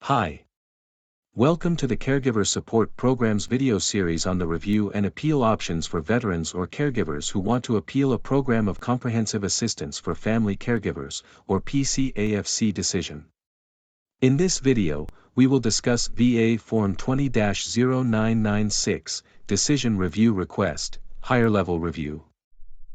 Hi. Welcome to the Caregiver Support Program's video series on the review and appeal options for veterans or caregivers who want to appeal a Program of Comprehensive Assistance for Family Caregivers, or PCAFC decision. In this video, we will discuss VA Form 20-0996, Decision Review Request, Higher Level Review.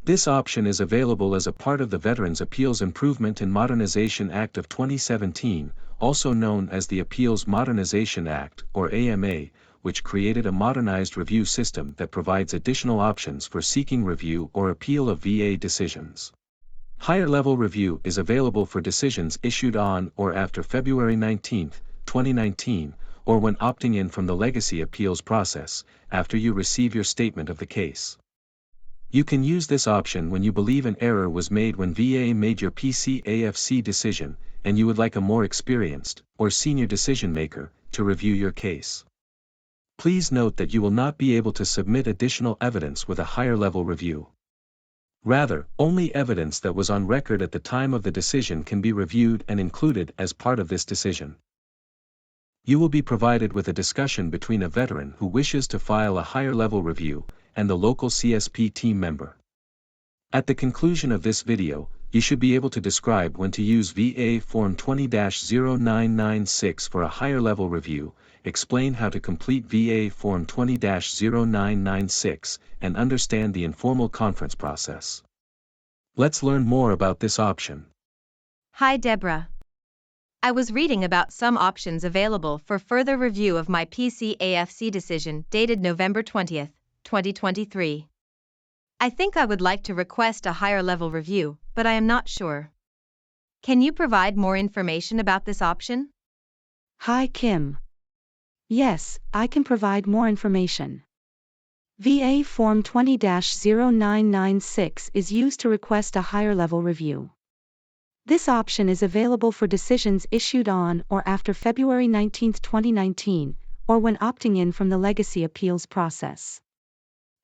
This option is available as a part of the Veterans Appeals Improvement and Modernization Act of 2017, also known as the Appeals Modernization Act, or AMA, which created a modernized review system that provides additional options for seeking review or appeal of VA decisions. Higher level review is available for decisions issued on or after February 19, 2019, or when opting in from the legacy appeals process, after you receive your statement of the case. You can use this option when you believe an error was made when VA made your PCAFC decision, and you would like a more experienced, or senior decision maker, to review your case. Please note that you will not be able to submit additional evidence with a higher level review. Rather, only evidence that was on record at the time of the decision can be reviewed and included as part of this decision. You will be provided with a discussion between a veteran who wishes to file a higher level review, and the local CSP team member. At the conclusion of this video, you should be able to describe when to use VA Form 20-0996 for a higher level review, explain how to complete VA Form 20-0996, and understand the informal conference process. Let's learn more about this option. Hi Deborah. I was reading about some options available for further review of my PCAFC decision dated November 20th, 2023. I think I would like to request a higher level review, but I am not sure. Can you provide more information about this option? Hi Kim. Yes, I can provide more information. VA Form 20-0996 is used to request a higher level review. This option is available for decisions issued on or after February 19, 2019, or when opting in from the legacy appeals process.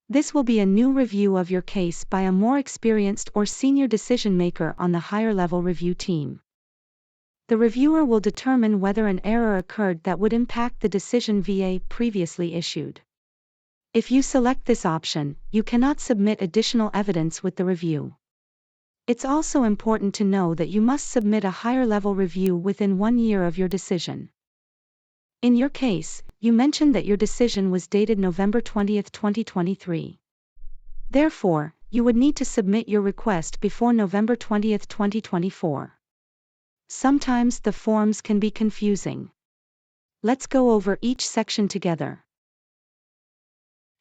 This will be a new review of your case by a more experienced or senior decision maker on the higher level review team. The reviewer will determine whether an error occurred that would impact the decision VA previously issued. If you select this option, you cannot submit additional evidence with the review. It's also important to know that you must submit a higher level review within 1 year of your decision. In your case, you mentioned that your decision was dated November 20, 2023. Therefore, you would need to submit your request before November 20, 2024. Sometimes the forms can be confusing. Let's go over each section together.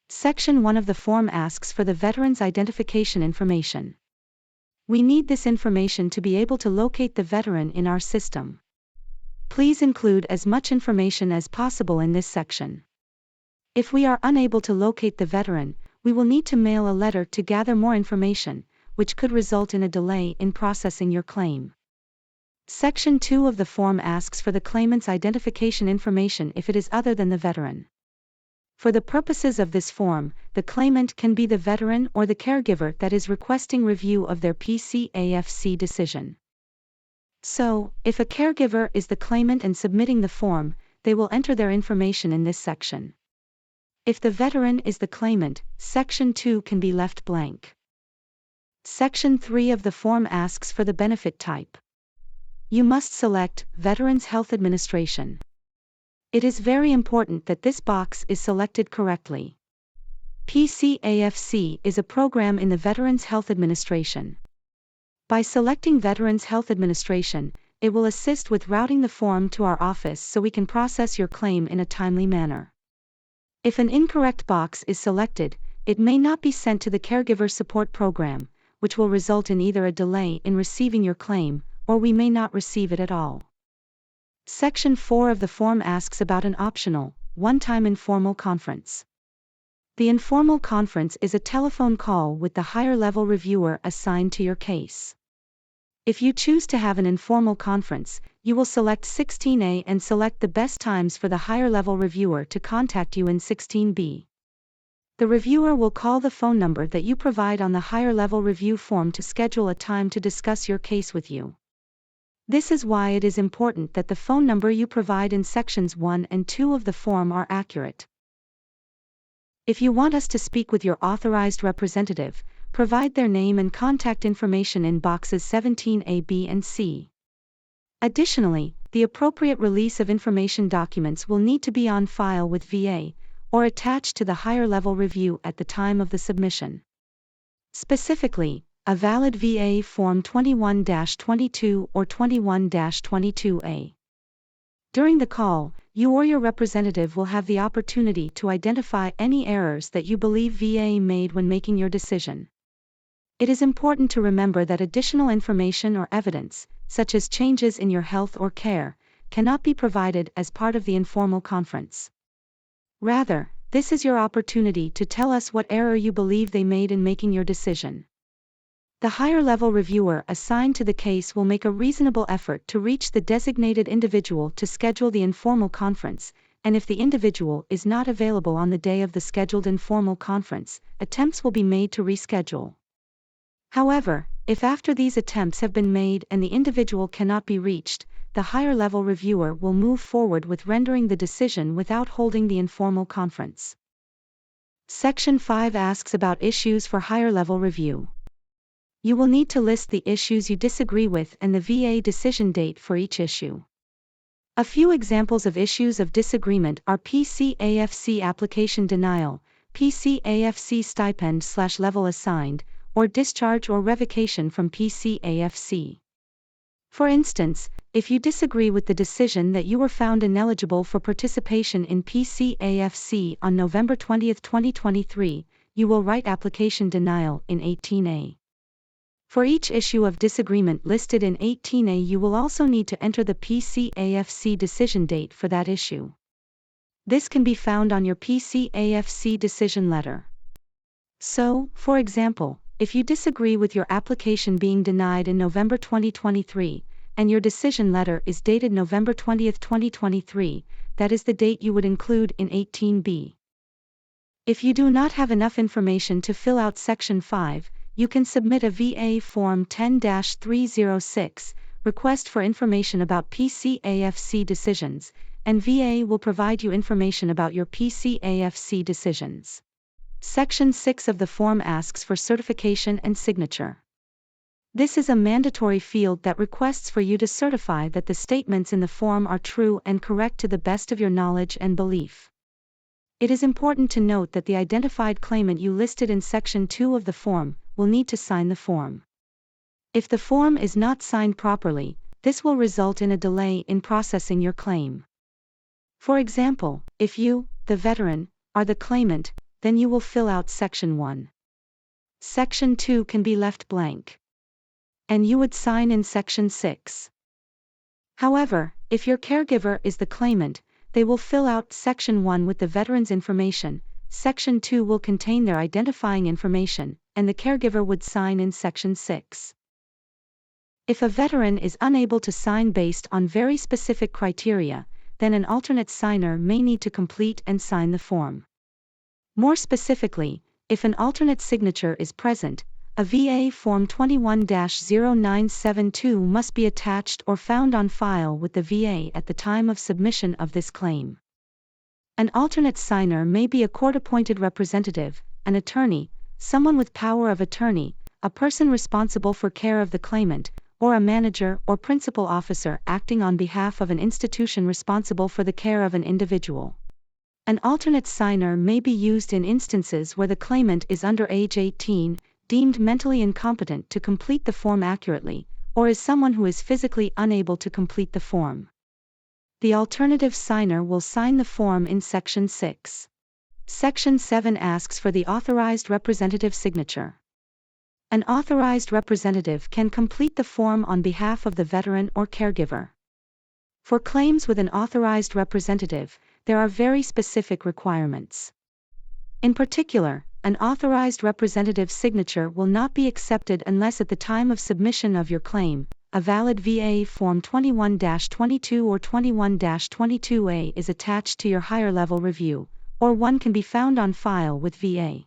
Section 1 of the form asks for the veteran's identification information. We need this information to be able to locate the veteran in our system. Please include as much information as possible in this section. If we are unable to locate the veteran, we will need to mail a letter to gather more information, which could result in a delay in processing your claim. Section 2 of the form asks for the claimant's identification information if it is other than the veteran. For the purposes of this form, the claimant can be the veteran or the caregiver that is requesting review of their PCAFC decision. So, if a caregiver is the claimant and submitting the form, they will enter their information in this section. If the veteran is the claimant, Section 2 can be left blank. Section 3 of the form asks for the benefit type. You must select Veterans Health Administration. It is very important that this box is selected correctly. PCAFC is a program in the Veterans Health Administration. By selecting Veterans Health Administration, it will assist with routing the form to our office so we can process your claim in a timely manner. If an incorrect box is selected, it may not be sent to the Caregiver Support Program, which will result in either a delay in receiving your claim, or we may not receive it at all. Section 4 of the form asks about an optional, one-time informal conference. The informal conference is a telephone call with the higher-level reviewer assigned to your case. If you choose to have an informal conference, you will select 16A and select the best times for the higher-level reviewer to contact you in 16B. The reviewer will call the phone number that you provide on the higher-level review form to schedule a time to discuss your case with you. This is why it is important that the phone number you provide in sections 1 and 2 of the form are accurate. If you want us to speak with your authorized representative, provide their name and contact information in boxes 17A, B, and C. Additionally, the appropriate release of information documents will need to be on file with VA, or attached to the higher-level review at the time of the submission. Specifically, a valid VA Form 21-22 or 21-22A. During the call, you or your representative will have the opportunity to identify any errors that you believe VA made when making your decision. It is important to remember that additional information or evidence, such as changes in your health or care, cannot be provided as part of the informal conference. Rather, this is your opportunity to tell us what error you believe they made in making your decision. The higher-level reviewer assigned to the case will make a reasonable effort to reach the designated individual to schedule the informal conference, and if the individual is not available on the day of the scheduled informal conference, attempts will be made to reschedule. However, if after these attempts have been made and the individual cannot be reached, the higher-level reviewer will move forward with rendering the decision without holding the informal conference. Section 5 asks about issues for higher-level review. You will need to list the issues you disagree with and the VA decision date for each issue. A few examples of issues of disagreement are PCAFC application denial, PCAFC stipend/level assigned, or discharge or revocation from PCAFC. For instance, if you disagree with the decision that you were found ineligible for participation in PCAFC on November 20, 2023, you will write application denial in 18A. For each issue of disagreement listed in 18A, you will also need to enter the PCAFC decision date for that issue. This can be found on your PCAFC decision letter. So, for example, if you disagree with your application being denied in November 2023, and your decision letter is dated November 20, 2023, that is the date you would include in 18B. If you do not have enough information to fill out Section 5, you can submit a VA Form 10-306, request for information about PCAFC decisions, and VA will provide you information about your PCAFC decisions. Section 6 of the form asks for certification and signature. This is a mandatory field that requests for you to certify that the statements in the form are true and correct to the best of your knowledge and belief. It is important to note that the identified claimant you listed in Section 2 of the form will need to sign the form. If the form is not signed properly, this will result in a delay in processing your claim. For example, if you, the veteran, are the claimant, then you will fill out Section 1. Section 2 can be left blank, and you would sign in Section 6. However, if your caregiver is the claimant, they will fill out Section 1 with the veteran's information, Section 2 will contain their identifying information, and the caregiver would sign in Section 6. If a veteran is unable to sign based on very specific criteria, then an alternate signer may need to complete and sign the form. More specifically, if an alternate signature is present, a VA Form 21-0972 must be attached or found on file with the VA at the time of submission of this claim. An alternate signer may be a court-appointed representative, an attorney, someone with power of attorney, a person responsible for care of the claimant, or a manager or principal officer acting on behalf of an institution responsible for the care of an individual. An alternate signer may be used in instances where the claimant is under age 18, deemed mentally incompetent to complete the form accurately, or is someone who is physically unable to complete the form. The alternative signer will sign the form in Section 6. Section 7 asks for the authorized representative signature. An authorized representative can complete the form on behalf of the veteran or caregiver. For claims with an authorized representative, there are very specific requirements. In particular, an authorized representative's signature will not be accepted unless at the time of submission of your claim, a valid VA Form 21-22 or 21-22A is attached to your higher-level review, or one can be found on file with VA.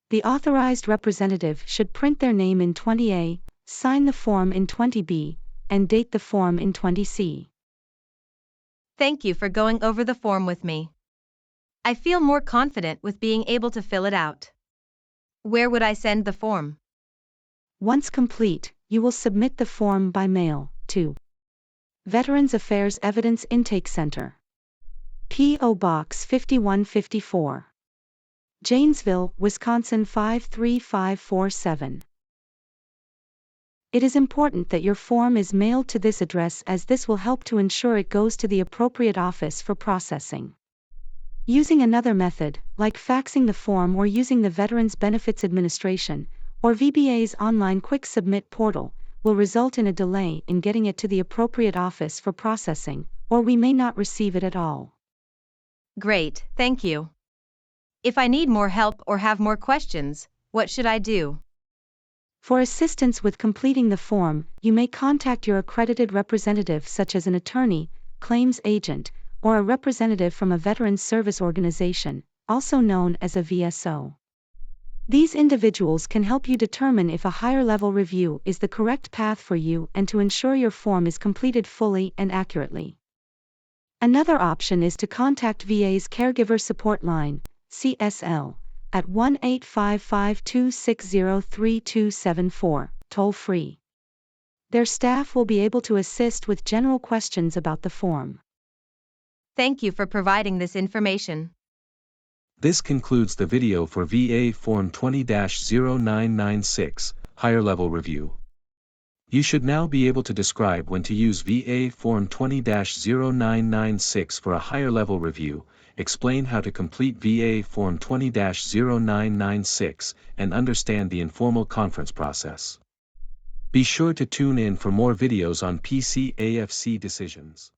The authorized representative should print their name in 20A, sign the form in 20B, and date the form in 20C. Thank you for going over the form with me. I feel more confident with being able to fill it out. Where would I send the form? Once complete, you will submit the form by mail to Veterans Affairs Evidence Intake Center, P.O. Box 5154, Janesville, Wisconsin 53547. It is important that your form is mailed to this address, as this will help to ensure it goes to the appropriate office for processing. Using another method, like faxing the form or using the Veterans Benefits Administration, or VBA's online Quick Submit portal, will result in a delay in getting it to the appropriate office for processing, or we may not receive it at all. Great, thank you. If I need more help or have more questions, what should I do? For assistance with completing the form, you may contact your accredited representative, such as an attorney, claims agent, or a representative from a Veterans Service Organization, also known as a VSO. These individuals can help you determine if a higher-level review is the correct path for you and to ensure your form is completed fully and accurately. Another option is to contact VA's Caregiver Support Line, CSL, at 1-855-260-3274, toll-free. Their staff will be able to assist with general questions about the form. Thank you for providing this information. This concludes the video for VA Form 20-0996, Higher Level Review. You should now be able to describe when to use VA Form 20-0996 for a higher level review, explain how to complete VA Form 20-0996, and understand the informal conference process. Be sure to tune in for more videos on PCAFC decisions.